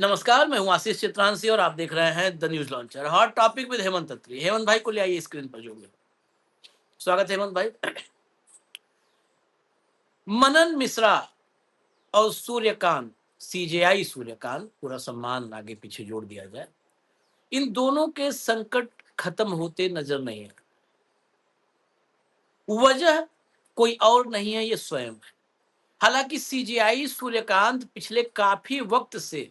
नमस्कार, मैं हूँ आशीष चित्रांशी और आप देख रहे हैं the news launcher. Hot topic with Hemant Atri. Hemant भाई को ले आइए स्क्रीन पर जोड़िए। स्वागत है हेमंत भाई। मनन मिश्रा और सूर्यकांत, सीजेआई सूर्यकांत, पूरा सम्मान आगे पीछे जोड़ दिया जाए, इन दोनों के संकट खत्म होते नजर नहीं है। वजह कोई और नहीं है, ये स्वयं है। हालांकि सीजेआई सूर्यकांत पिछले काफी वक्त से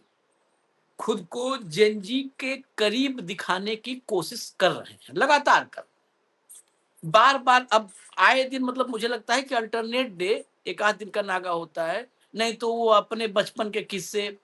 खुद को जेनजी के करीब दिखाने की कोशिश कर रहे हैं, लगातार कर बार बार। अब आए दिन, मतलब मुझे लगता है कि अल्टरनेट डे एक आध दिन का नागा होता है, नहीं तो वो अपने बचपन के किस्से,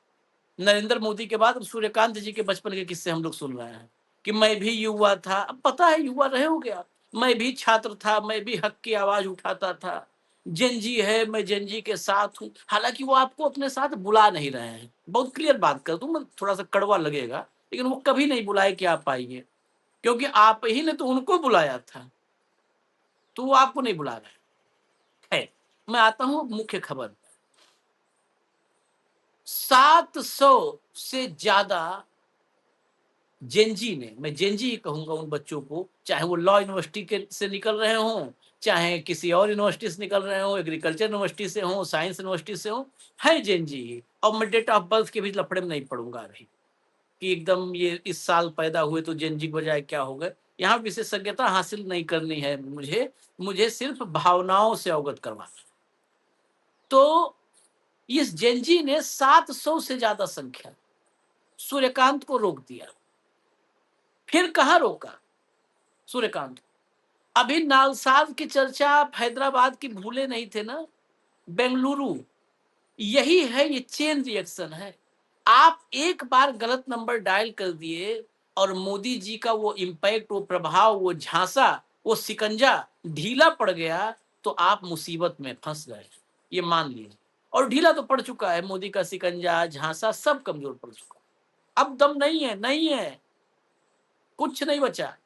नरेंद्र मोदी के बाद अब सूर्यकांत जी के बचपन के किस्से हम लोग सुन रहे हैं कि मैं भी युवा था। अब पता है युवा रहे हो गया, मैं भी छात्र था, मैं भी हक की आवाज उठाता था। जेनजी है, मैं जेनजी के साथ हूँ। हालांकि वो आपको अपने साथ बुला नहीं रहे हैं। बहुत क्लियर बात कर दूं मैं, थोड़ा सा कड़वा लगेगा, लेकिन वो कभी नहीं बुलाए कि आप आइए, क्योंकि आप ही ने तो उनको बुलाया था, तो वो आपको नहीं बुला रहे हैं। मैं आता हूं मुख्य खबर। 700 से ज्यादा जेनजी ने, मैं जेनजी ही कहूंगा उन बच्चों को, चाहे वो लॉ यूनिवर्सिटी के से निकल रहे हों, चाहे किसी और यूनिवर्सिटी से निकल रहे हो, एग्रीकल्चर यूनिवर्सिटी से हो, साइंस यूनिवर्सिटी से हो, है जेनजी ही। और मैं डेट ऑफ बर्थ के भी लफड़े में नहीं पड़ूंगा अभी कि एकदम ये इस साल पैदा हुए तो जेनजी की बजाय क्या हो गए। यहाँ विशेषज्ञता हासिल नहीं करनी है मुझे, मुझे सिर्फ भावनाओं से अवगत करवाना। तो इस जेनजी ने 700 से ज्यादा संख्या सूर्यकांत को रोक दिया। फिर कहां रोका सूर्यकांत? अभी नालसाज की चर्चा आप हैदराबाद की भूले नहीं थे ना, बेंगलुरु। यही है, ये चेन रिएक्शन है। आप एक बार गलत नंबर डायल कर दिए और मोदी जी का वो इंपैक्ट, वो प्रभाव, वो झांसा, वो सिकंजा ढीला पड़ गया, तो आप मुसीबत में फंस गए, ये मान लीजिए। और ढीला तो पड़ चुका है, मोदी का सिकंजा झांसा सब कमजोर पड़ चुका है। अब दम नहीं है, नहीं है, कुछ नहीं बचा।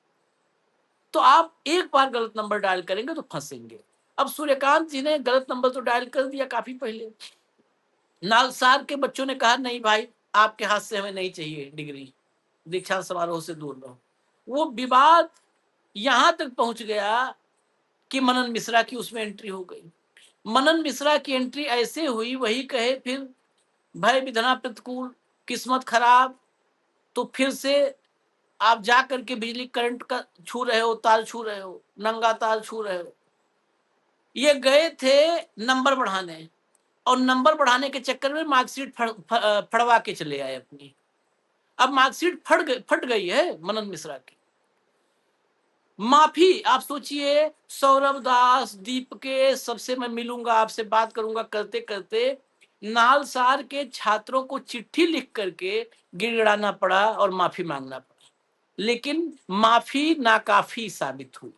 तो आप एक बार गलत नंबर डायल करेंगे तो फंसेंगे। अब सूर्यकांत जी ने गलत नंबर तो डायल कर दिया काफी पहले। नालसार के बच्चों ने कहा नहीं भाई, आपके हाथ से हमें नहीं चाहिए डिग्री, दीक्षांत समारोह से दूर रहो। वो विवाद यहां तक पहुंच गया कि मनन मिश्रा की उसमें एंट्री हो गई। मनन मिश्रा की एंट्री ऐसे हुई, वही कहे फिर भय विधना प्रतिकूल, किस्मत खराब, तो फिर से आप जा करके बिजली करंट का छू रहे हो, तार छू रहे हो, नंगा तार छू रहे हो। ये गए थे नंबर बढ़ाने, और नंबर बढ़ाने के चक्कर में मार्कशीट फड़वा के चले आए अपनी। अब मार्कशीट फट गई है मनन मिश्रा की। माफी, आप सोचिए, सौरभ दास, दीप के सबसे मैं मिलूंगा, आपसे बात करूंगा, करते करते नालसार के छात्रों को चिट्ठी लिख करके गिड़गिड़ाना पड़ा और माफी मांगना पड़ा, लेकिन माफी नाकाफी साबित हुई।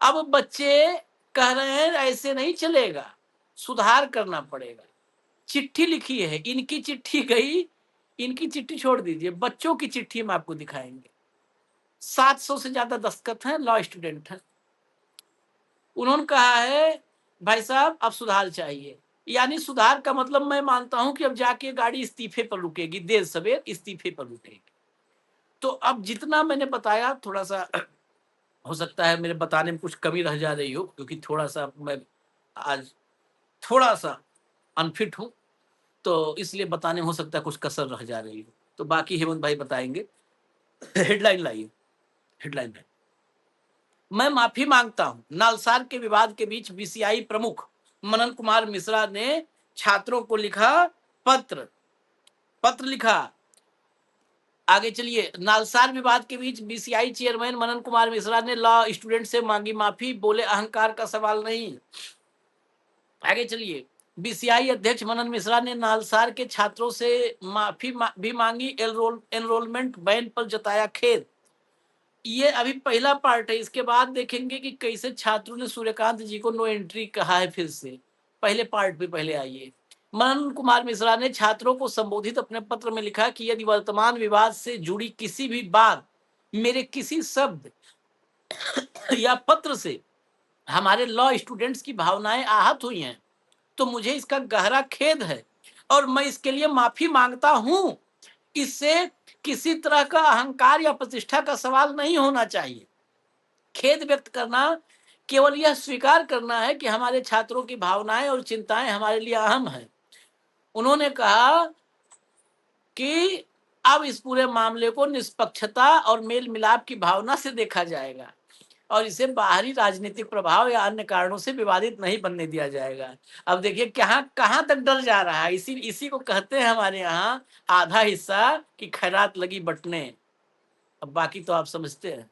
अब बच्चे कह रहे हैं ऐसे नहीं चलेगा, सुधार करना पड़ेगा। चिट्ठी लिखी है, इनकी चिट्ठी गई, इनकी चिट्ठी छोड़ दीजिए, बच्चों की चिट्ठी हम आपको दिखाएंगे। 700 से ज्यादा दस्तखत हैं, लॉ स्टूडेंट हैं। उन्होंने कहा है भाई साहब अब सुधार चाहिए। यानी सुधार का मतलब मैं मानता हूं कि अब जाके गाड़ी इस्तीफे पर रुकेगी, देर सवेर इस्तीफे पर रुकेगी। तो अब जितना मैंने बताया, थोड़ा सा हो सकता है मेरे बताने में कुछ कमी रह जा रही हो, क्योंकि थोड़ा सा मैं आज थोड़ा सा अनफिट हूं, तो इसलिए बताने हो सकता है कुछ कसर रह जा रही हो। तो बाकी हेमंत भाई बताएंगे। हेडलाइन लाइए, हेडलाइन है, मैं माफी मांगता हूं। नालसार के विवाद के बीच बीसीआई प्रमुख मनन कुमार मिश्रा ने छात्रों को लिखा पत्र, पत्र लिखा। आगे चलिए, नालसार विवाद के बीच बीसीआई चेयरमैन मनन कुमार मिश्रा ने लॉ स्टूडेंट से मांगी माफी, बोले अहंकार का सवाल नहीं। आगे चलिए, बीसीआई अध्यक्ष मनन मिश्रा ने नालसार के छात्रों से माफी भी मांगी, एनरोलमेंट बैन पर जताया खेद। ये अभी पहला पार्ट है, इसके बाद देखेंगे कि कैसे छात्रों ने सूर्यकांत जी को नो एंट्री कहा है। फिर से पहले पार्ट पे पहले आइए। मनन कुमार मिश्रा ने छात्रों को संबोधित अपने पत्र में लिखा कि यदि वर्तमान विवाद से जुड़ी किसी भी बात, मेरे किसी शब्द या पत्र से हमारे लॉ स्टूडेंट्स की भावनाएं आहत हुई हैं, तो मुझे इसका गहरा खेद है। और मैं इसके लिए माफी मांगता हूं। इससे किसी तरह का अहंकार या प्रतिष्ठा का सवाल नहीं होना चाहिए। खेद व्यक्त करना केवल यह स्वीकार करना है कि हमारे छात्रों की भावनाएं और चिंताएं हमारे लिए अहम हैं। उन्होंने कहा कि अब इस पूरे मामले को निष्पक्षता और मेल मिलाप की भावना से देखा जाएगा और इसे बाहरी राजनीतिक प्रभाव या अन्य कारणों से विवादित नहीं बनने दिया जाएगा। अब देखिए कहाँ कहाँ तक डर जा रहा है। इसी इसी को कहते हैं हमारे यहाँ आधा हिस्सा की खैरात लगी बंटने। अब बाकी तो आप समझते हैं।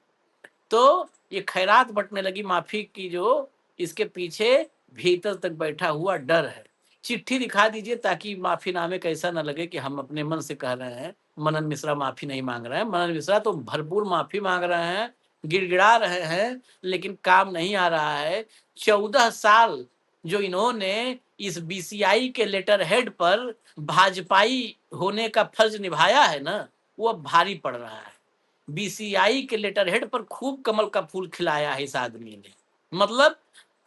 तो ये खैरात बंटने लगी माफी की, जो इसके पीछे भीतर तक बैठा हुआ डर है। चिट्ठी दिखा दीजिए ताकि माफीनामे का ऐसा ना लगे कि हम अपने मन से कह रहे हैं। मनन मिश्रा माफी नहीं मांग रहे हैं। मनन मिश्रा तो भरपूर माफी मांग रहे हैं, गिड़गिड़ा रहे हैं, लेकिन काम नहीं आ रहा है। 14 साल जो इन्होंने इस बीसीआई के लेटर हेड पर भाजपाई होने का फर्ज निभाया है ना, वो अब भारी पड़ रहा है। बीसीआई के लेटर हेड पर खूब कमल का फूल खिलाया है इस आदमी ने। मतलब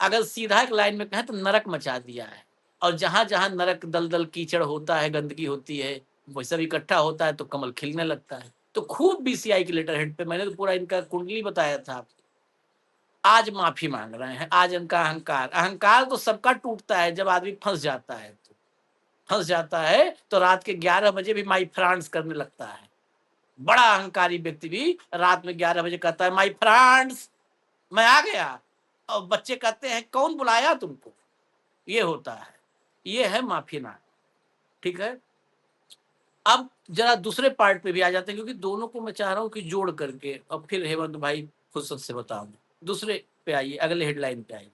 अगर सीधा एक लाइन में कहें तो नरक मचा दिया है। और जहां जहां नरक, दलदल, कीचड़ होता है, गंदगी होती है, वो सब इकट्ठा होता है तो कमल खिलने लगता है। तो खूब बीसीआई के लेटर हेड पे मैंने तो पूरा इनका कुंडली बताया था। आज माफी मांग रहे हैं। आज इनका अहंकार, अहंकार तो सबका टूटता है जब आदमी फंस जाता है। तो फंस जाता है तो रात के 11 बजे भी माई फ्रांस करने लगता है। बड़ा अहंकारी व्यक्ति भी रात में 11 बजे कहता है माय फ्रेंड्स मैं आ गया, और बच्चे कहते हैं कौन बुलाया तुमको। ये होता है, ये है माफी ना। ठीक है, अब जरा दूसरे पार्ट पे भी आ जाते हैं, क्योंकि दोनों को मैं चाह रहा हूं कि जोड़ करके अब फिर हेमंत भाई फुर्सत से बताऊं। दूसरे पे आइए, अगले हेडलाइन पे आइए।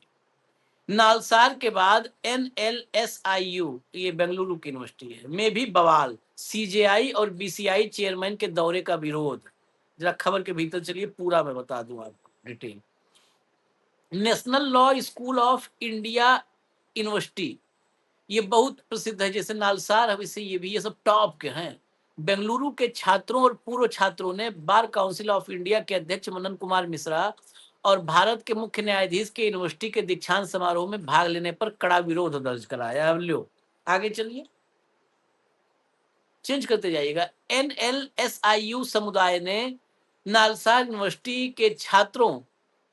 नालसार के बाद एनएलएसआईयू, ये बेंगलुरु की यूनिवर्सिटी है, में भी बवाल। सीजेआई और बीसीआई चेयरमैन के दौरे का विरोध। जरा खबर के भीतर चलिए, पूरा मैं बता दूं आपको detail. National law school of India university, ये बहुत प्रसिद्ध है, जैसे नालसार है वैसे ये भी, ये सब टॉप के हैं। बेंगलुरु के छात्रों और पूर्व छात्रों ने बार काउंसिल ऑफ इंडिया के अध्यक्ष मनन कुमार मिश्रा और भारत के मुख्य न्यायाधीश के यूनिवर्सिटी के दीक्षांत समारोह में भाग लेने पर कड़ा विरोध दर्ज कराया। अब लो आगे चलिए, चेंज करते जाइएगा। एनएलएसआईयू समुदाय ने नालसार यूनिवर्सिटी के छात्रों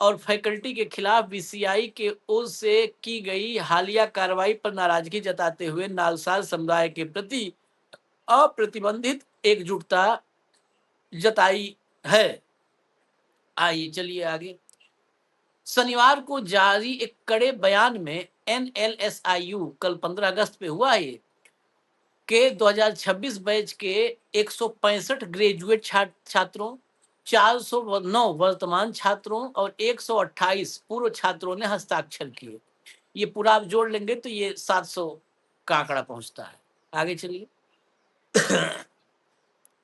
और फैकल्टी के खिलाफ बीसीआई के ओर से की गई हालिया कार्रवाई पर नाराजगी जताते हुए नालसार समुदाय के प्रति अप्रतिबंधित एकजुटता जताई है। आइए चलिए आगे। शनिवार को जारी एक कड़े बयान में एनएलएसआईयू, कल 15 अगस्त पे हुआ ये, के 2026 बैच के 165 ग्रेजुएट छात्रों, 409 वर्तमान छात्रों और 128 पूर्व छात्रों ने हस्ताक्षर किए। ये पूरा आप जोड़ लेंगे तो ये 700 का आंकड़ा पहुंचता है। आगे चलिए।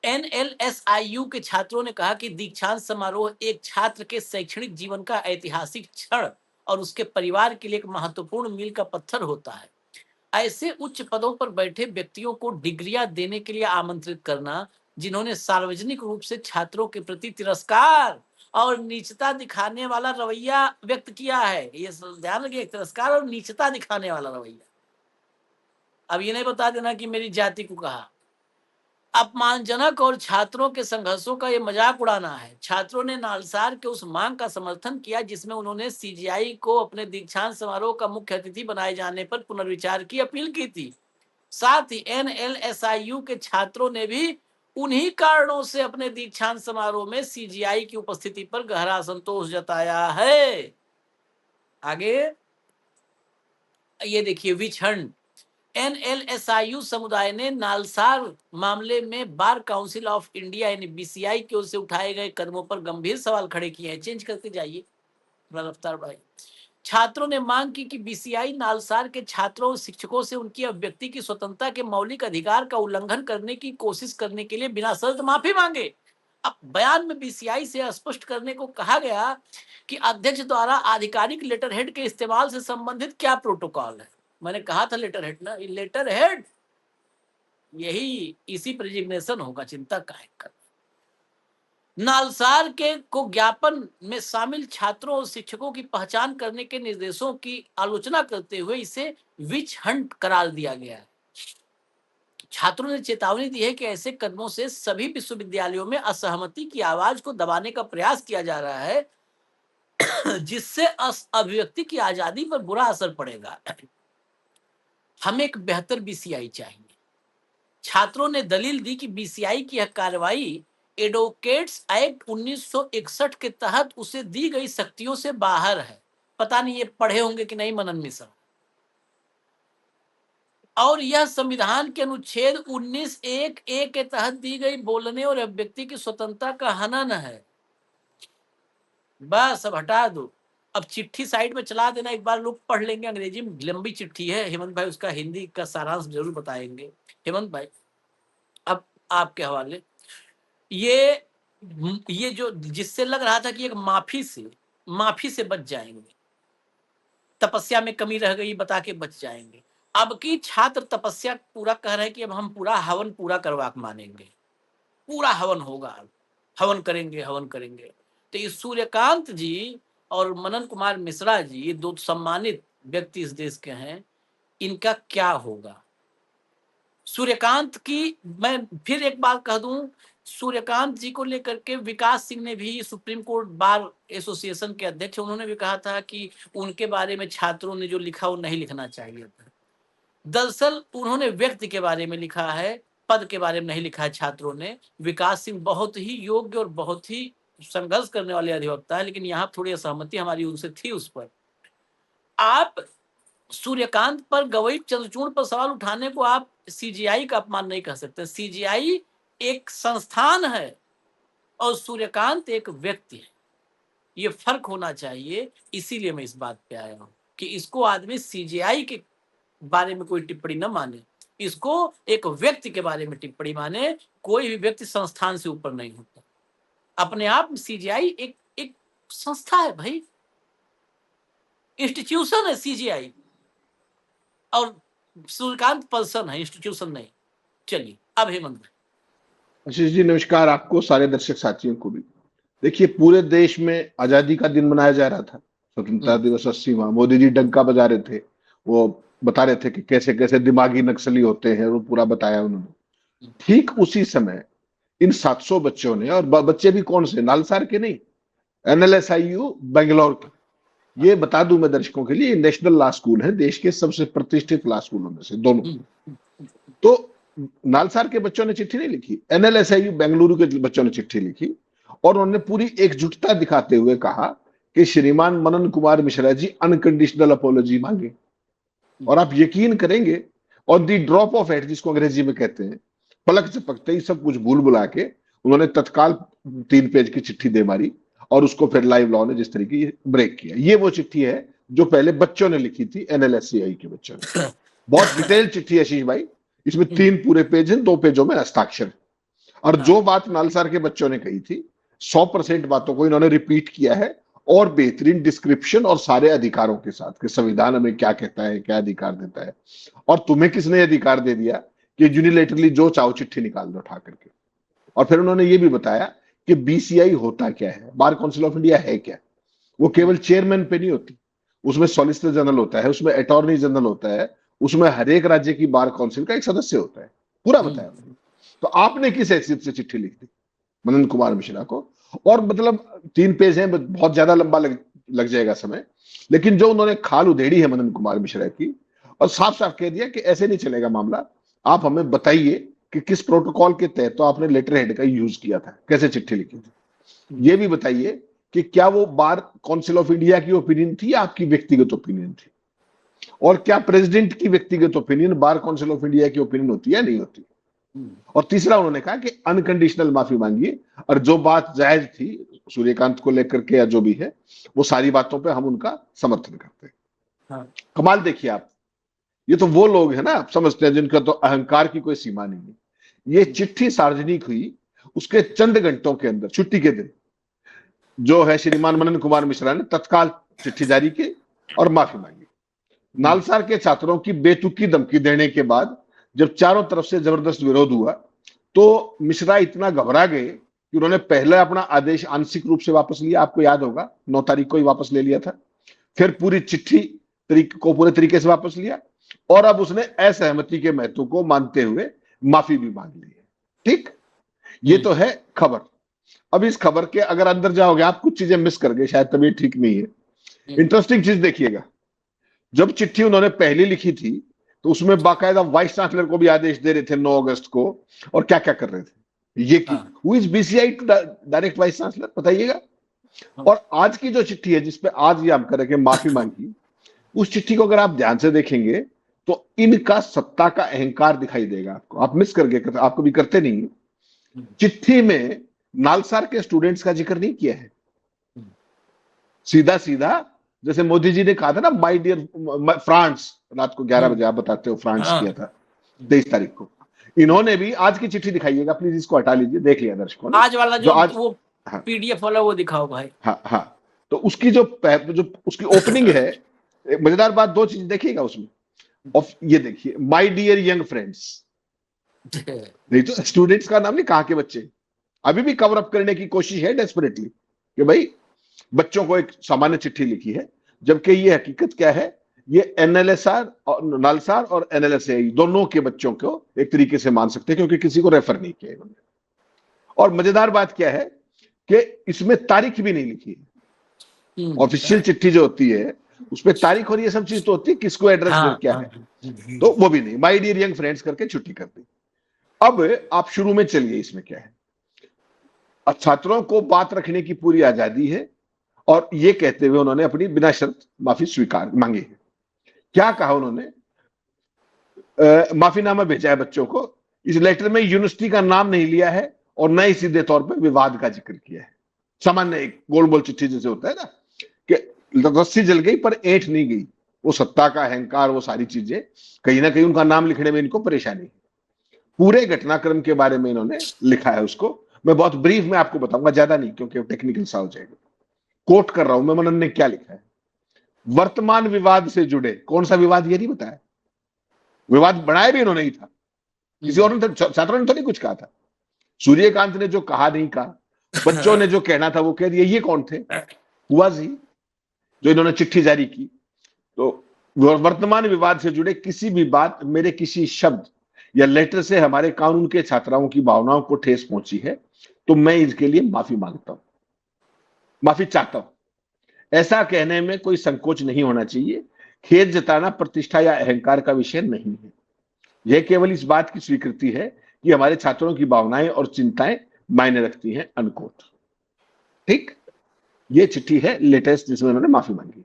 एनएलएसआईयू के छात्रों ने कहा कि दीक्षांत समारोह एक छात्र के शैक्षणिक जीवन का ऐतिहासिक क्षण और उसके परिवार के लिए एक महत्वपूर्ण मील का पत्थर होता है। ऐसे उच्च पदों पर बैठे व्यक्तियों को डिग्रियां देने के लिए आमंत्रित करना, जिन्होंने सार्वजनिक रूप से छात्रों के प्रति तिरस्कार और नीचता दिखाने वाला रवैया व्यक्त किया है। ये ध्यान रखिए, तिरस्कार और नीचता दिखाने वाला रवैया। अब ये नहीं बता देना कि मेरी जाति को कहा। अपमानजनक और छात्रों के संघर्षों का ये मजाक उड़ाना है। छात्रों ने नालसार के उस मांग का समर्थन किया जिसमें उन्होंने सीजीआई को अपने दीक्षांत समारोह का मुख्य अतिथि बनाए जाने पर पुनर्विचार की अपील की थी। साथ ही एनएलएसआईयू के छात्रों ने भी उन्हीं कारणों से अपने दीक्षांत समारोह में सीजीआई की उपस्थिति पर गहरा असंतोष जताया है। आगे ये देखिए, विचहण। एनएलएसआईयू समुदाय ने नालसार मामले में बार काउंसिल ऑफ इंडिया यानी बीसीआई की ओर से उठाए गए कदमों पर गंभीर सवाल खड़े किए हैं। चेंज करते जाइए, रफ्तार भाई। छात्रों ने मांग की कि बीसीआई नालसार के छात्रों और शिक्षकों से उनकी अभिव्यक्ति की स्वतंत्रता के मौलिक अधिकार का उल्लंघन करने की कोशिश करने के लिए बिना शर्त माफी मांगे। अब बयान में बीसीआई से स्पष्ट करने को कहा गया कि अध्यक्ष द्वारा आधिकारिक लेटर हेड के इस्तेमाल से संबंधित क्या प्रोटोकॉल है। मैंने कहा था लेटर हेड ना, लेटर हेड यही इसी पर रिजिग्नेशन होगा, चिंता काहे कर। नालसार के को ज्ञापन में शामिल छात्रों और शिक्षकों की पहचान करने के निर्देशों की आलोचना करते हुए इसे विच हंट करार दिया गया है। छात्रों ने चेतावनी दी है कि ऐसे कदमों से सभी विश्वविद्यालयों में असहमति की आवाज को दबाने का प्रयास किया जा रहा है, जिससे अभिव्यक्ति की आजादी पर बुरा असर पड़ेगा। हमें एक बेहतर बीसीआई चाहिए। छात्रों ने दलील दी कि बीसीआई की यह कार्रवाई एडवोकेट्स एक्ट 1961 के तहत उसे दी गई शक्तियों से बाहर है। पता नहीं ये पढ़े होंगे कि नहीं मनन मिश्रा। और यह संविधान के अनुच्छेद 19(1)(a) के तहत दी गई बोलने और अभिव्यक्ति की स्वतंत्रता का हनन है। बस अब हटा दो। अब चिट्ठी साइड में चला देना, एक बार लोग पढ़ लेंगे। अंग्रेजी में लंबी चिट्ठी है, हेमंत भाई उसका हिंदी का सारांश जरूर बताएंगे। हेमंत भाई अब आपके हवाले। ये जो जिससे लग रहा था कि एक माफी से बच जाएंगे, तपस्या में कमी रह गई बता के बच जाएंगे। अब की छात्र तपस्या पूरा कह रहे हैं कि अब हम पूरा हवन पूरा करवा के मानेंगे, पूरा हवन होगा, हवन करेंगे। तो ये सूर्यकांत जी और मनन कुमार मिश्रा जी, ये दो सम्मानित व्यक्ति इस देश के हैं, इनका क्या होगा? सूर्यकांत की मैं फिर एक बात कह दूं, सूर्यकांत जी को लेकर के विकास सिंह ने भी, सुप्रीम कोर्ट बार एसोसिएशन के अध्यक्ष, उन्होंने भी कहा था कि उनके बारे में छात्रों ने जो लिखा वो नहीं लिखना चाहिए था। दरअसल उन्होंने व्यक्ति के बारे में लिखा है, पद के बारे में नहीं लिखा है छात्रों ने। विकास सिंह बहुत ही योग्य और बहुत ही संघर्ष करने वाले अधिवक्ता है, लेकिन यहाँ थोड़ी असहमति हमारी उनसे थी उस पर। आप सूर्यकांत पर, गवई चंद्रचूड़ पर सवाल उठाने को आप सीजीआई का अपमान नहीं कह सकते। सीजीआई एक संस्थान है और सूर्यकांत एक व्यक्ति है, ये फर्क होना चाहिए। इसीलिए मैं इस बात पे आया हूं कि इसको आदमी सीजीआई के बारे में कोई टिप्पणी न माने, इसको एक व्यक्ति के बारे में टिप्पणी माने। कोई भी व्यक्ति संस्थान से ऊपर नहीं होता। अपने आप में सीजीआई एक संस्था है भाई, इंस्टीट्यूशन है सीजीआई, और सूर्यकांत पर्सन है, इंस्टीट्यूशन नहीं। चलिए अब हेमंत भाई। आशीष जी नमस्कार, आपको सारे दर्शक साथियों को भी। देखिए, पूरे देश में आजादी का दिन मनाया जा रहा था, स्वतंत्रता दिवस 80वां। मोदी जी डंका बजा रहे थे, वो बता रहे थे कि कैसे कैसे दिमागी नक्सली होते हैं, वो पूरा बताया उन्होंने। ठीक उसी समय इन 700 बच्चों ने, और बच्चे भी कौन से, नालसार के नहीं, NLSIU बेंगलोर के। ये बता दूं मैं दर्शकों के लिए, नेशनल लॉ स्कूल है, देश के सबसे प्रतिष्ठित लॉ स्कूलों में से दोनों। तो नालसार के बच्चों ने चिट्ठी नहीं लिखी, NLSIU बेंगलुरु के बच्चों ने चिट्ठी लिखी, और उन्होंने पूरी एकजुटता दिखाते हुए कहा कि श्रीमान मनन कुमार मिश्रा जी अनकंडीशनल अपॉलॉजी मांगे। और आप यकीन करेंगे, on the drop of head, जिसको अंग्रेजी में कहते हैं, पलक झपकते ही सब कुछ भूल भुला के उन्होंने तत्काल 3 पेज की चिट्ठी दे मारी, और उसको फिर लाइव लॉ ने जिस तरीके ब्रेक किया। ये वो चिट्ठी है जो पहले बच्चों ने लिखी थी, NLSI के बच्चों ने। बहुत डिटेल चिट्ठी है आशीष भाई, इसमें 3 पूरे पेज हैं, 2 पेजों में हस्ताक्षर। और जो बात नालसार के बच्चों ने कही थी, 100% बातों को इन्होंने रिपीट किया है, और बेहतरीन डिस्क्रिप्शन और सारे अधिकारों के साथ कि संविधान हमें क्या कहता है, क्या अधिकार देता है, और तुम्हें किसने अधिकार दे दिया कि यूनिलेटरली जो चाहो चिट्ठी निकाल दो उठा करके। और फिर उन्होंने ये भी बताया कि बीसीआई होता क्या है, बार काउंसिल ऑफ इंडिया है क्या। वो केवल चेयरमैन पे नहीं होती, उसमें सॉलिसिटर जनरल होता है, उसमें अटॉर्नी जनरल होता है, उसमें हर एक राज्य की बार काउंसिल का एक सदस्य होता है, पूरा बताया। तो आपने किस हैसियत से चिट्ठी लिख दी मनन कुमार मिश्रा को? और मतलब 3 पेज है, बहुत ज्यादा लंबा लग जाएगा समय, लेकिन जो उन्होंने खाल उधेड़ी है मनन कुमार मिश्रा की, और साफ साफ कह दिया कि ऐसे नहीं चलेगा मामला, आप हमें बताइए कि किस प्रोटोकॉल के तहत तो आपने लेटर हेड का यूज किया था, कैसे चिट्ठी लिखी थी। ये भी बताइए कि क्या वो बार काउंसिल ऑफ इंडिया की ओपिनियन थी या आपकी व्यक्तिगत ओपिनियन थी, और क्या प्रेसिडेंट की व्यक्तिगत opinion bar council of India की ओपिनियन होती है या नहीं होती। और तीसरा उन्होंने कहा कि अनकंडीशनल माफी मांगिए, और जो बात जायज थी सूर्यकांत को लेकर के या जो भी है, वो सारी बातों पे हम उनका समर्थन करते हैं। हाँ। कमाल देखिए आप, ये तो वो लोग हैं ना, आप समझते हैं, जिनका तो अहंकार की कोई सीमा नहीं है। ये चिट्ठी सार्वजनिक हुई, उसके चंद घंटों के अंदर, छुट्टी के दिन, जो है श्रीमान मनन कुमार मिश्रा ने तत्काल चिट्ठी जारी की और माफी मांगी। नालसार के छात्रों की बेतुकी धमकी देने के बाद जब चारों तरफ से जबरदस्त विरोध हुआ, तो मिश्रा इतना घबरा गए कि उन्होंने पहले अपना आदेश आंशिक रूप से वापस लिया, आपको याद होगा 9 तारीख को ही वापस ले लिया था। फिर पूरी चिट्ठी को पूरे तरीके से वापस लिया, और अब उसने असहमति के महत्व को मानते हुए माफी भी मांग ली है। ठीक, ये तो है खबर। अब इस खबर के अगर अंदर जाओगे आप कुछ चीजें मिस कर गए, शायद तबीयत ठीक नहीं है। इंटरेस्टिंग चीज देखिएगा, जब चिट्ठी उन्होंने पहली लिखी थी तो उसमें बाकायदा वाइस चांसलर को भी आदेश दे रहे थे 9 अगस्त को, और क्या क्या कर रहे थे ये की। हाँ, who is BCI to direct vice chancellor, बताइएगा। हाँ, और आज की जो चिट्ठी है जिसपे आज ये हम करके माफी मांगी, उस चिट्ठी को अगर आप ध्यान से देखेंगे तो इनका सत्ता का अहंकार दिखाई देगा आपको। आप मिस कर गए, आप कभी करते नहीं है। चिट्ठी में नालसार के स्टूडेंट्स का जिक्र नहीं किया है, सीधा सीधा जैसे मोदी जी ने कहा था ना, माय डियर फ्रांस, रात को 11 बजे आप बताते हो फ्रांस हाँ, किया था 23 तारीख को। इन्होंने भी आज की चिट्ठी दिखाइएगा प्लीज, इसको हटा लीजिए, देख लिया दर्शकों ने आज वाला जो जो आज। वो हाँ पीडीएफ वाला वो दिखाओ भाई। हाँ हाँ, तो उसकी जो उसकी ओपनिंग है, मजेदार बात, दो चीज देखिएगा उसमें। और ये देखिए, माय डियर यंग फ्रेंड्स, नहीं तो स्टूडेंट्स का नाम नहीं, कहाँ के बच्चे। अभी भी कवर अप करने की कोशिश है डेस्परेटली कि भाई बच्चों को एक सामान्य चिट्ठी लिखी है, जबकि ये हकीकत क्या है, ये एनएलएसआर और नालसार और एनएलएसए दोनों के बच्चों को एक तरीके से मान सकते हैं, क्योंकि किसी को रेफर नहीं किया इन्होंने। और मजेदार बात क्या है कि इसमें तारीख भी नहीं लिखी है। ऑफिशियल चिट्ठी जो होती है उसमें तारीख और ये सब चीज तो होती है, किसको एड्रेस हाँ, क्या हाँ, है, तो वो भी नहीं, माय डियर यंग फ्रेंड्स करके छुट्टी कर दी। अब आप शुरू में चलिए, इसमें क्या है, छात्रों को बात रखने की पूरी आजादी है, और ये कहते हुए उन्होंने अपनी बिना शर्त माफी स्वीकार मांगी है। क्या कहा उन्होंने, माफीनामा भेजा है बच्चों को। इस लेटर में यूनिवर्सिटी का नाम नहीं लिया है और न ही सीधे तौर पर विवाद का जिक्र किया है। सामान्य एक गोल बोल चिट्ठी जैसे होता है ना, कि रस्सी जल गई पर ऐंठ नहीं गई, वो सत्ता का अहंकार, वो सारी चीजें कहीं ना कहीं उनका नाम लिखने में इनको परेशानी है। पूरे घटनाक्रम के बारे में इन्होंने लिखा है, उसको मैं बहुत ब्रीफ में आपको बताऊंगा, ज्यादा नहीं, क्योंकि टेक्निकल सा हो जाएगा। कोट कर रहा हूं मैं, मनन ने क्या लिखा है। वर्तमान विवाद से जुड़े, कौन सा विवाद ये नहीं बताया, विवाद बनाया भी इन्होंने ही था, किसी और ने, छात्रों ने तो नहीं कुछ कहा था। सूर्यकांत ने जो कहा नहीं कहा, बच्चों ने जो कहना था वो कह दिया। ये कौन थे, हुआ जी जो इन्होंने चिट्ठी जारी की। तो वर्तमान विवाद से जुड़े किसी भी बात, मेरे किसी शब्द या लेटर से हमारे कानून के छात्राओं की भावनाओं को ठेस पहुंची है, तो मैं इसके लिए माफी मांगता हूं, माफी चाहता हूं। ऐसा कहने में कोई संकोच नहीं होना चाहिए। खेद जताना प्रतिष्ठा या अहंकार का विषय नहीं है, यह केवल इस बात की स्वीकृति है कि हमारे छात्रों की भावनाएं और चिंताएं मायने रखती हैं, अनकोट। ठीक, ये चिट्ठी है लेटेस्ट जिसमें उन्होंने माफी मांगी।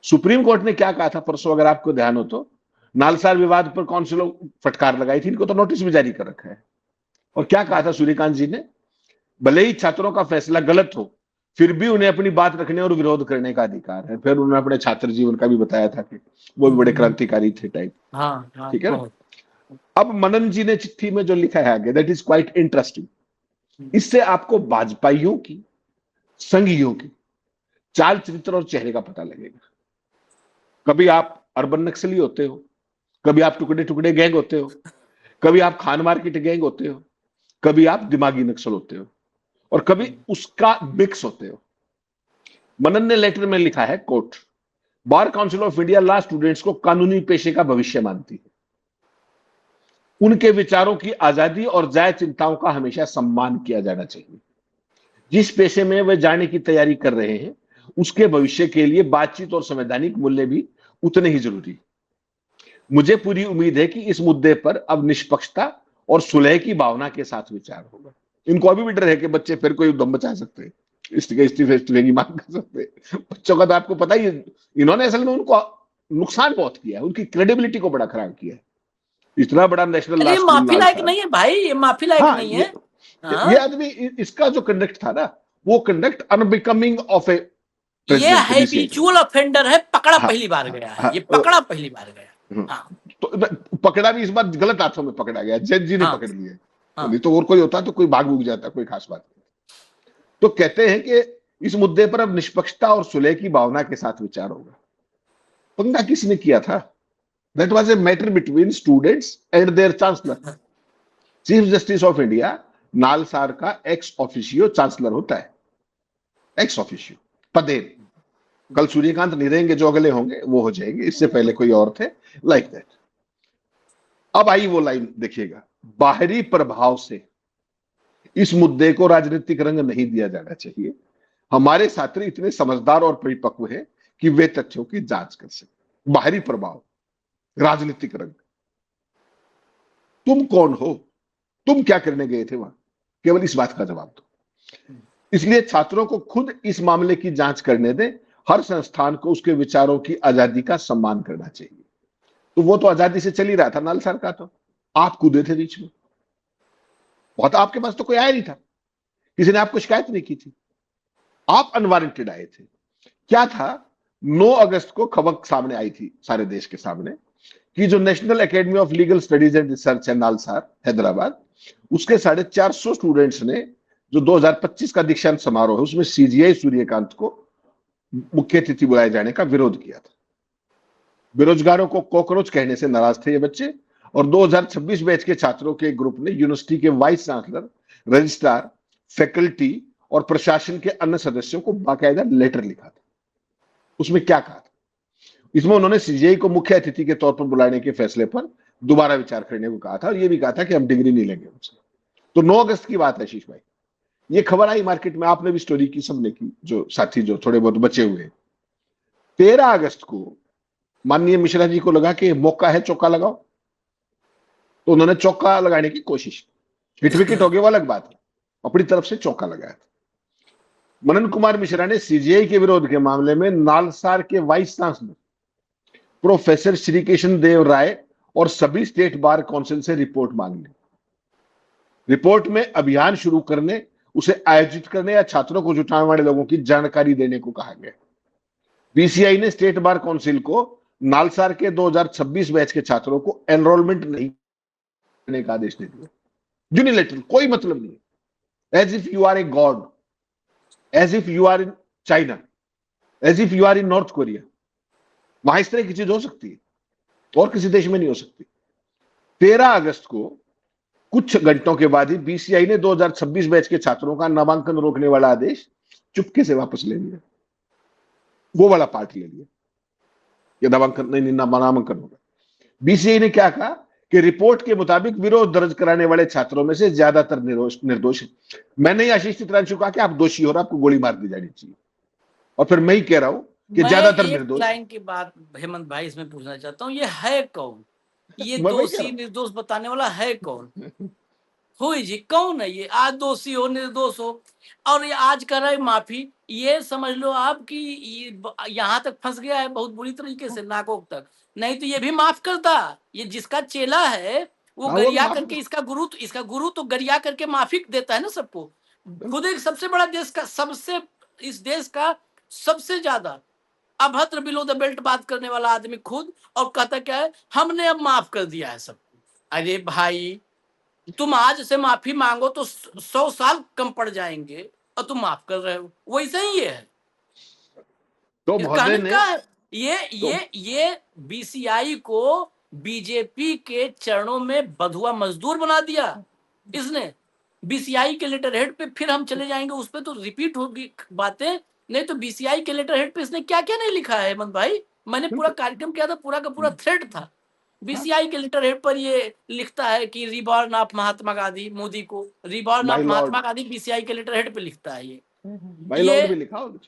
सुप्रीम कोर्ट ने क्या कहा था परसों, अगर आपको ध्यान हो तो, नालसार विवाद पर कौन से लोग फटकार लगाई थी, इनको तो नोटिस भी जारी कर रखा है। और क्या कहा था सूर्यकांत जी ने, भले ही छात्रों का फैसला गलत हो, फिर भी उन्हें अपनी बात रखने और विरोध करने का अधिकार है। फिर उन्होंने अपने छात्र जीवन का भी बताया था कि वो भी बड़े क्रांतिकारी थे टाइप। हाँ, हाँ, ठीक है ना। बहुत। अब मनन जी ने चिट्ठी में जो लिखा है आगे, दैट इज क्वाइट इंटरेस्टिंग। इससे आपको भाजपाइयों की, संघियों की चाल चरित्र और चेहरे का पता लगेगा। कभी आप अर्बन नक्सली होते हो, कभी आप टुकड़े टुकड़े गैंग होते हो, कभी आप खान मार्केट गैंग होते हो, कभी आप दिमागी नक्सल होते हो, और कभी उसका मिक्स होते हो। मनन ने लेटर में लिखा है, quote, bar council of India law students को कानूनी पेशे का भविष्य मानती है। उनके विचारों की आजादी और जायज चिंताओं का हमेशा सम्मान किया जाना चाहिए। जिस पेशे में वे जाने की तैयारी कर रहे हैं, उसके भविष्य के लिए बातचीत और संवैधानिक मूल्य भी उतने ही जरूरी। मुझे पूरी उम्मीद है कि इस मुद्दे पर अब निष्पक्षता और सुलह की भावना के साथ विचार होगा। इनको अभी भी डर है कि बच्चे फिर कोई दम बचा सकते हैं, इस्तीफे की मांग कर सकते हैं। बच्चों का तो आपको पता ही है, इन्होंने असल में उनको नुकसान बहुत किया है, उनकी क्रेडिबिलिटी को बड़ा खराब किया है। इतना बड़ा नेशनल अरे लॉ ये स्कूल माफी लायक नालसा। नहीं है भाई, ये माफी लायक हाँ, नहीं है। ये हाँ, आदमी, इसका जो कंडक्ट था ना, वो कंडक्ट अनबिकमिंग ऑफ ए ये प्रेसिडेंट बीसीआई। हैबिचुअल ऑफेंडर है, पकड़ा हाँ पहली बार हाँ गया है, हाँ, ये पकड़ा पहली बार गया। हाँ, तो पकड़ा भी इस बार गलत हाथों में पकड़ा गया, जज जी ने हाँ, पकड़ लिया। हाँ, नहीं तो और कोई होता तो कोई भाग भूग जाता, कोई खास बात नहीं। तो कहते हैं कि इस मुद्दे पर अब निष्पक्षता और सुलह की भावना के साथ विचार होगा। पंगा किसने किया था, that was a matter between students and their chancellor. Chief justice of India NALSAR का एक्स ऑफिशियो चांसलर होता है, एक्स ऑफिशियो पदेन। कल सूर्यकांत नहीं रहेंगे, जो अगले होंगे वो हो जाएंगे, इससे पहले कोई और थे, लाइक दैट। अब आई वो लाइन देखिएगा, बाहरी प्रभाव से इस मुद्दे को राजनीतिक रंग नहीं दिया जाना चाहिए। हमारे छात्र इतने समझदार और परिपक्व हैं कि वे तथ्यों की जांच कर सके। बाहरी प्रभाव, राजनीतिक रंग, तुम कौन हो, तुम क्या करने गए थे वहां, केवल इस बात का जवाब दो। इसलिए छात्रों को खुद इस मामले की जांच करने दें। हर संस्थान को उसके विचारों की आजादी का सम्मान करना चाहिए। तो वो तो आजादी से चल ही रहा था नालसार का, तो आप कूदे थे बीच में। बहुत, आपके पास तो कोई आया नहीं था, किसी ने आपको शिकायत नहीं की थी, आप अनवारंटेड आए थे। क्या था, 9 अगस्त को खबर सामने आई थी सारे देश के सामने कि जो national academy of legal studies and research है नालसार हैदराबाद, उसके 450 स्टूडेंट्स ने जो 2025 का दीक्षांत समारोह है उसमें सीजीआई सूर्यकांत को मुख्य अतिथि बुलाए जाने का विरोध किया था। बेरोजगारों को कॉकरोच कहने से नाराज थे ये बच्चे, और 2026 बैच के छात्रों के ग्रुप ने यूनिवर्सिटी के वाइस चांसलर, रजिस्ट्रार, फैकल्टी और प्रशासन के अन्य सदस्यों को बाकायदा लेटर लिखा था। उसमें क्या कहा था, इसमें उन्होंने सीजीआई को मुख्य अतिथि के तौर पर बुलाने के फैसले पर दोबारा विचार करने को कहा था, और यह भी कहा था कि हम डिग्री नहीं लेंगे उनसे। तो 9 अगस्त की बात है शीश भाई, ये खबर आई मार्केट में, आपने भी स्टोरी की, सबने की, जो साथी जो थोड़े बहुत बचे हुए। 13 अगस्त को माननीय मिश्रा जी को लगा कि मौका है, चौका लगाओ, तो उन्होंने चौका लगाने की कोशिश, हिट विकेट हो गया वो अलग बात है, अपनी तरफ से चौका लगाया था। मनन कुमार मिश्रा ने सीजीआई के विरोध के मामले में नालसार के वाइस चांसलर प्रोफेसर श्रीकृष्ण देव राय और सभी स्टेट बार काउंसिल से रिपोर्ट मांग ली। रिपोर्ट में अभियान शुरू करने, उसे आयोजित करने या छात्रों को जुटाने वाले लोगों की जानकारी देने को कहा गया। बीसीआई ने स्टेट बार काउंसिल को नालसार के 2026 बैच के छात्रों को एनरोलमेंट नहीं करने का आदेश दे दिया। यूनिलेटरल, कोई मतलब नहीं, as if you are a god, as if you are in China, as if you are in North Korea. वहां इस तरह की चीज हो सकती है और किसी देश में नहीं हो सकती। 13 अगस्त को कुछ घंटों के बाद ही बीसीआई ने 2026 बैच के छात्रों का नामांकन रोकने वाला आदेश चुपके से वापस ले लिया, वो वाला पार्ट ले लिया, ये नामांकन नहीं, नामांकन होगा। बीसीआई ने क्या कहा कि रिपोर्ट के मुताबिक विरोध दर्ज कराने वाले छात्रों में से ज्यादातर निर्दोष है। मैंने ही आशीष चित्रांशु कहा कि आप दोषी हो और आपको गोली मार दी जानी चाहिए, और फिर मैं ही कह रहा हूं कि ज्यादातर निर्दोष। लाइन की बात हेमंत भाई इसमें पूछना चाहता हूँ, ये है कौन, ये दोषी निर्दोष बताने वाला है कौन? हो जी, कौन है ये? आज दोषी हो, निर्दोष हो, और ये आज कर रहा है माफी। ये समझ लो आप कि यहाँ तक फंस गया है बहुत बुरी तरीके से, नाकोक तक। नहीं तो ये भी माफ करता। ये जिसका चेला है वो गरिया करके, इसका गुरु तो गरिया करके माफी देता है ना सबको। खुद एक सबसे बड़ा देश का, इस देश का सबसे ज्यादा अभद्र बिलो द बेल्ट बात करने वाला आदमी खुद, और कहता क्या है, हमने अब माफ कर दिया है सबको। अरे भाई, तुम आज से माफी मांगो तो 100 साल कम पड़ जाएंगे, और तुम माफ कर रहे हो। वैसे ही ये है तो ये बीसीआई को बीजेपी के चरणों में बधुआ मजदूर बना दिया इसने, बीसीआई के लेटर हेड पे। फिर हम चले जाएंगे उस पे तो रिपीट होगी बातें। नहीं तो बीसीआई के लेटर हेड पे इसने क्या क्या नहीं लिखा है हेमंत भाई, मैंने पूरा कार्यक्रम किया था, पूरा का पूरा थ्रेड था। बीसीआई के लेटर हेड पर ये लिखता है कि रिबॉर्न ऑफ महात्मा गांधी, मोदी को reborn of Mahatma Gandhi BCI के लेटर हेड पे लिखता है। ये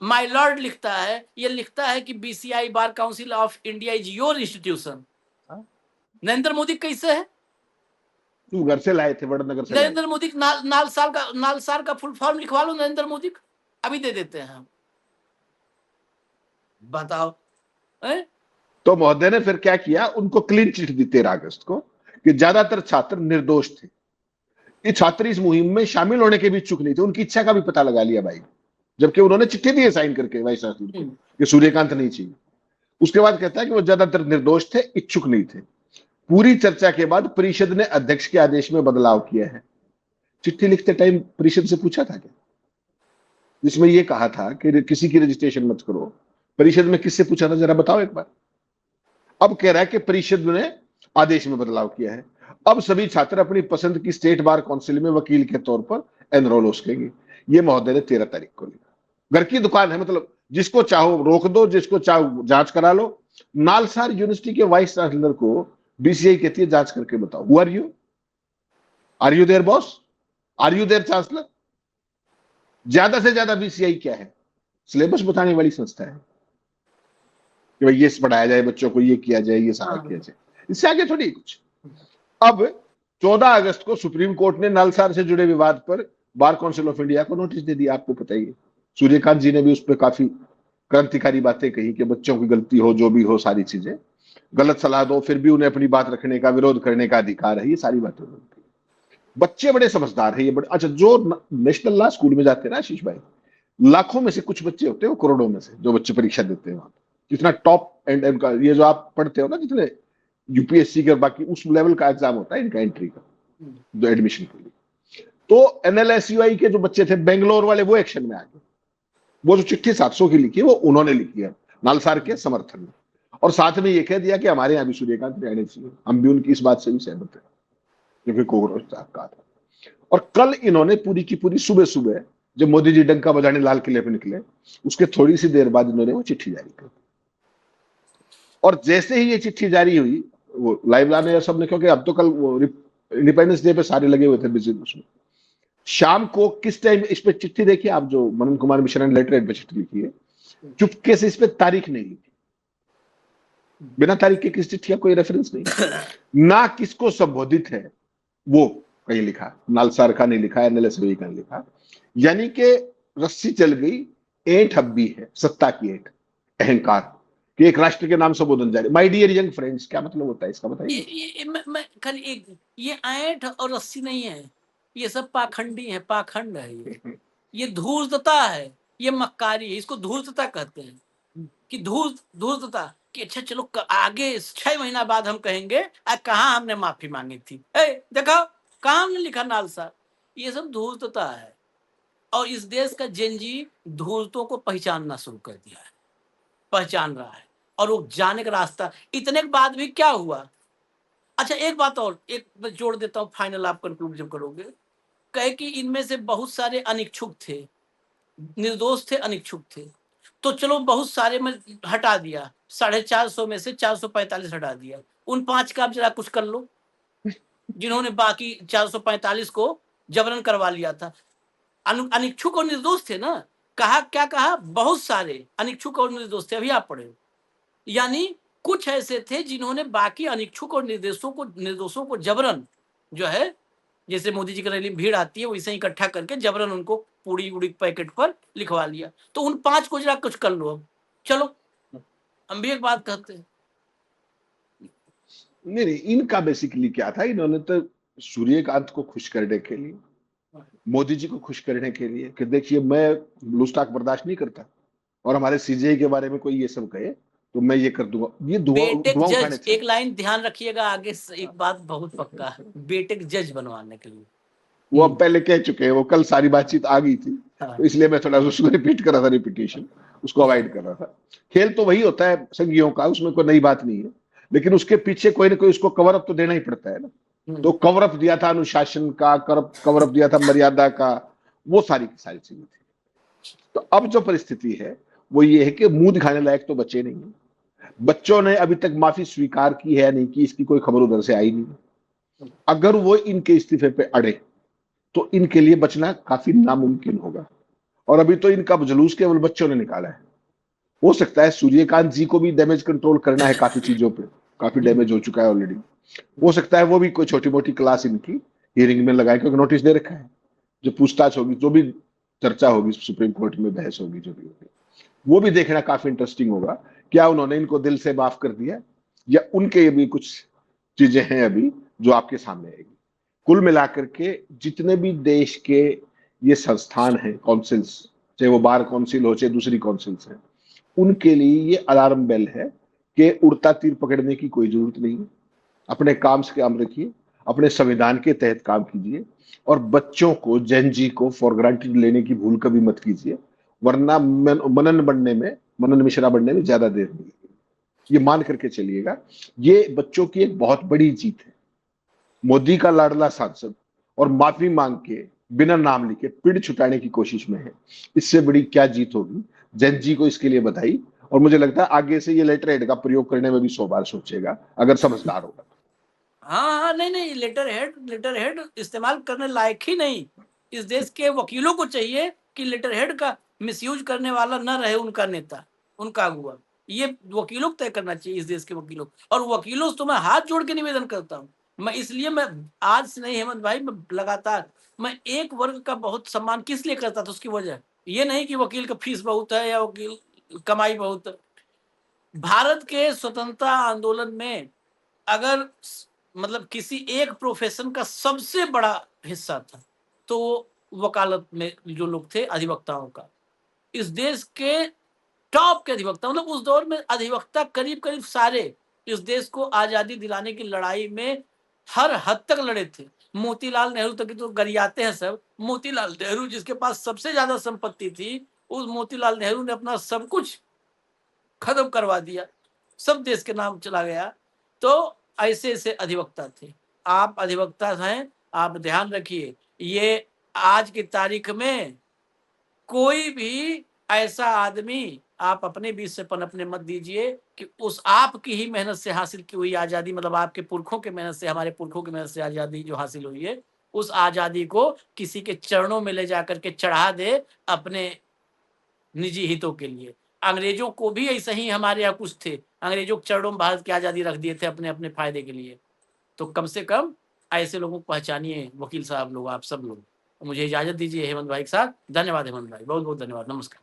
माय लॉर्ड लिखता है। ये लिखता है कि BCI bar council of India is your institution. Narendra Modi कैसे है? तुम घर से लाए थे, वड़नगर से। नरेंद्र मोदी नालसार का फुल फॉर्म लिखवा लो, नरेंद्र मोदी अभी दे देते हैं हम, बताओ। तो महोदय ने फिर क्या किया, उनको क्लीन चिट दी 13 अगस्त को कि ज्यादातर छात्र निर्दोष थे। ये छात्र इस मुहिम में शामिल होने के भी इच्छुक नहीं थे, उनकी इच्छा का भी पता लगा लिया भाई, जबकि उन्होंने चिट्ठी दी है साइन करके वाइस चांसलर को कि सूर्यकांत नहीं चाहिए। उसके बाद कहता है कि वो ज्यादातर निर्दोष थे, इच्छुक नहीं थे। पूरी चर्चा के बाद परिषद ने अध्यक्ष के आदेश में बदलाव किया है। चिट्ठी लिखते टाइम परिषद से पूछा था क्या, जिसमें यह कहा था कि किसी की रजिस्ट्रेशन मत करो? परिषद में किससे पूछा था, जरा बताओ एक बार। अब कह रहा है कि परिषद ने आदेश में बदलाव किया है, अब सभी छात्र अपनी पसंद की स्टेट बार काउंसिल में वकील के तौर पर एनरोल हो सकेंगे। ये महोदय ने 13 तारीख को लिखा। घर की दुकान है, मतलब जिसको चाहो रोक दो, जिसको चाहो जांच करा लो। नालसार यूनिवर्सिटी के वाइस चांसलर को बीसीआई कहती है जांच करके बताओ, who are you? Are you their boss, are you their chancellor. ज्यादा से ज्यादा बीसीआई क्या है, सिलेबस बताने वाली संस्था है कि भाई ये पढ़ाया जाए बच्चों को, ये किया जाए, ये सारा किया हाँ। जाए, इससे आगे थोड़ी कुछ। अब 14 अगस्त को सुप्रीम कोर्ट ने नलसार से जुड़े विवाद पर बार काउंसिल ऑफ इंडिया को नोटिस दे दिया, आपको पता ही है। सूर्यकांत जी ने भी उस पर काफी क्रांतिकारी बातें कही कि बच्चों की गलती हो, जो भी हो, सारी चीजें, गलत सलाह दो फिर भी उन्हें अपनी बात रखने का, विरोध करने का अधिकार है, ये सारी बातें होती। बच्चे बड़े समझदार है ये बड़े। अच्छा, जो नेशनल लॉ स्कूल में जाते हैं ना आशीष भाई, लाखों में से कुछ बच्चे होते हैं, वो करोड़ों में से जो बच्चे परीक्षा देते हैं वहां, जितना टॉप एंड उनका ये जो आप पढ़ते हो ना, जितने यूपीएससी के और बाकी उस लेवल का एग्जाम होता है इनका एंट्री का, जो एडमिशन के लिए। तो एनएलएसयूआई के जो बच्चे थे बेंगलोर वाले, वो एक्शन में आ गए। वो जो चिट्ठी 700 की लिखी है वो उन्होंने लिखी है नालसार के समर्थन में, और साथ में ये कह दिया कि हमारे यहाँ भी सूर्यकांत रहने चाहिए। हम भी उनकी इस बात से भी सहमत है, क्योंकि कोरोना कहा था। और कल इन्होंने पूरी की पूरी सुबह सुबह जब मोदी जी डंका बजाने लाल किले पे निकले, उसके थोड़ी सी देर बाद इन्होंने वो चिट्ठी जारी कर दी। और जैसे ही ये चिट्ठी जारी हुई, वो लाइव लाने और सबने, क्योंकि अब तो कल वो इंडिपेंडेंस डे पे सारे लगे हुए थे बिजी उसमें, शाम को किस टाइम इस पे चिट्ठी देखिए आप, जो मनन कुमार मिश्रा ने लेटर हेड पे चिट्ठी लिखी है, चुपके से इस पे तारीख नहीं लिखी, बिना तारीख के किस चिट्ठी का कोई रेफरेंस नहीं, ना किसको संबोधित है वो कहीं लिखा, नालसार का नहीं लिखा, एनएलएसवी का नहीं लिखा। यानी कि रस्सी चल गई, ऐंठ अब भी है, सत्ता की ऐंठ, अहंकार कि एक राष्ट्र के नाम संबोधन जारी। माय डियर यंग फ्रेंड्स, क्या मतलब होता है इसका बताइए। मैं खाली एक, ये ऐंठ और रस्सी नहीं है, ये सब पाखंडी है, पाखंड है ये धूर्तता है, ये मक्कारी है, इसको धूर्तता कहते हैं कि धूर्तता कि अच्छा चलो आगे 6 महीना बाद हम कहेंगे कहाँ हमने माफी मांगी थी, देखो कहाँ हमने लिखा नालसा। ये सब धूर्तता है, और इस देश का जेनजी धूर्तों को पहचानना शुरू कर दिया है, पहचान रहा है, और वो जाने का रास्ता। इतने के बाद भी क्या हुआ। अच्छा एक बात और, एक मैं जोड़ देता हूँ, फाइनल आप कंक्लूड जब करोगे, कहे कि इनमें से बहुत सारे अनिच्छुक थे, निर्दोष थे, अनिच्छुक थे, तो चलो बहुत सारे में हटा दिया, 450 में से 445 हटा दिया, उन 5 का आप जरा कुछ कर लो, जिन्होंने बाकी 445 को जबरन करवा लिया था। अनिच्छुक और निर्दोष थे ना, कहा क्या कहा, बहुत सारे अनिच्छुक और निर्दोष थे, अभी आप पढ़े। यानी कुछ ऐसे थे जिन्होंने बाकी अनिच्छुक और निर्दोषों को जबरन, जो है जैसे मोदी जी की रैली भीड़ आती है वैसे इकट्ठा करके जबरन उनको पूरी उड़ी पैकेट पर लिखवा लिया। तो उन 5 को जरा कुछ कर लो। अब चलो हम भी एक बात कहते हैं, नहीं, इनका बेसिकली क्या था, इन्होंने तो सूर्यकांत को खुश करने के लिए, मोदी जी को खुश करने के लिए कि देखिए मैं लूजटाक बर्दाश्त नहीं करता, और हमारे सीजेआई के बारे में कोई ये सब कहे तो मैं ये कर दूंगा, ये बेटे धुआं उठाने जज, थे। एक लाइन ध्यान रखिएगा आगे, एक बात बहुत पक्का है, बेटे जज बनवाने के लिए। वो अब पहले कह चुके हैं, वो कल सारी बातचीत आ गई थी, तो इसलिए मैं थोड़ा उसको रिपीट कर रहा था, रिपीटेशन उसको अवॉइड कर रहा था। खेल तो वही होता है संघियों का, उसमें कोई नई बात नहीं है, लेकिन उसके पीछे कोई ना कोई उसको कवर अप तो देना ही पड़ता है ना। तो कवर अप दिया था अनुशासन का, कवर अप दिया था मर्यादा का, वो सारी की सारी चीजें थी। तो अब जो परिस्थिति है वो ये है कि मुंह दिखाने लायक तो बचे नहीं है। बच्चों ने अभी तक माफी स्वीकार की है नहीं की, इसकी कोई खबर उधर से आई नहीं। अगर वो इनके इस्तीफे पे अड़े तो इनके लिए बचना काफी नामुमकिन होगा। और अभी तो इनका जुलूस केवल बच्चों ने निकाला है। हो सकता है सूर्यकांत जी को भी डैमेज कंट्रोल करना है काफी चीजों पे, काफी डैमेज हो चुका है ऑलरेडी। हो सकता है वो भी कोई छोटी मोटी क्लास इनकी हियरिंग में लगाए, क्योंकि नोटिस दे रखा है, जो पूछताछ होगी, जो भी चर्चा होगी सुप्रीम कोर्ट में, बहस होगी, जो भी होगी, वो भी देखना काफी इंटरेस्टिंग होगा। क्या उन्होंने इनको दिल से माफ कर दिया, या उनके भी कुछ चीजें हैं अभी जो आपके सामने आएगी। कुल मिलाकर के जितने भी देश के ये संस्थान हैं, काउंसिल्स, चाहे वो बार काउंसिल हो चाहे दूसरी काउंसिल्स हैं, उनके लिए ये अलार्म बेल है कि उड़ता तीर पकड़ने की कोई जरूरत नहीं है। अपने काम से काम रखिए, अपने संविधान के तहत काम कीजिए, और बच्चों को, जैन जी को फॉर ग्रांटेड लेने की भूल कभी मत कीजिए, वरना मनन मिश्रा बनने में ज्यादा देर नहीं। ये मान करके चलिएगा, ये बच्चों की एक बहुत बड़ी जीत है। मोदी का लाडला सांसद और माफी मांग के बिना नाम लिखे पिड़ छुटाने की कोशिश में है, इससे बड़ी क्या जीत होगी। जैन जी को इसके लिए बधाई, और मुझे लगता है आगे से ये लेटर हेड का प्रयोग करने में भी 100 बार सोचेगा, अगर समझदार होगा। हाँ, हाँ, नहीं, नहीं, लेटर हेड इस्तेमाल करने लायक ही नहीं। इस देश के वकीलों को चाहिए कि लेटर हेड का मिसयूज़ करने वाला ना रहे उनका नेता, उनका अगुआ। ये वकीलों को तय करना चाहिए, इस देश के वकीलों को। और वकीलों से तो मैं हाथ जोड़ के निवेदन करता हूँ। मैं आज से नहीं हेमंत भाई, मैं लगातार मैं एक वर्ग का बहुत सम्मान किस लिए करता था, उसकी वजह। ये नहीं कि वकील का फीस बहुत है या वकील कमाई बहुत है। भारत के स्वतंत्रता आंदोलन में अगर मतलब किसी एक प्रोफेशन का सबसे बड़ा हिस्सा था, तो वो वकालत में जो लोग थे अधिवक्ताओं का। इस देश के टॉप के अधिवक्ता, मतलब उस दौर में अधिवक्ता करीब-करीब सारे इस देश को आज़ादी दिलाने की लड़ाई में हर हद तक लड़े थे। मोतीलाल नेहरू तक की तो गरियाते हैं सब। मोतीलाल नेहरू जिसके पास सबसे ज़्यादा संपत्ति थी, उस मोतीलाल नेहरू ने अपना सब कुछ खत्म करवा दिया। सब देश के नाम चला गया। तो ऐसे-ऐसे अधिवक्ता थे। आप अधिवक्ता हैं, आप ध्यान रखिए, ये आज की तारीख में कोई भी ऐसा आदमी आप अपने बीच से पनपने मत दीजिए कि उस आपकी ही मेहनत से हासिल की हुई आज़ादी, मतलब आपके पुरखों की मेहनत से, हमारे पुरखों की मेहनत से आज़ादी जो हासिल हुई है, उस आज़ादी को किसी के चरणों में ले जाकर के चढ़ा दे अपने निजी हितों के लिए। अंग्रेज़ों को भी ऐसे ही हमारे यहाँ कुछ थे। अंग्रेज़ों के चरणों में भारत की आज़ादी रख दिए थे अपने-अपने फ़ायदे के लिए। तो कम से कम ऐसे लोगों को पहचानिए, वकील साहब लोग, आप सब लोग। मुझे इजाज़त दीजिए हेमंत भाई के साथ। धन्यवाद हेमंत भाई, बहुत-बहुत धन्यवाद। नमस्कार।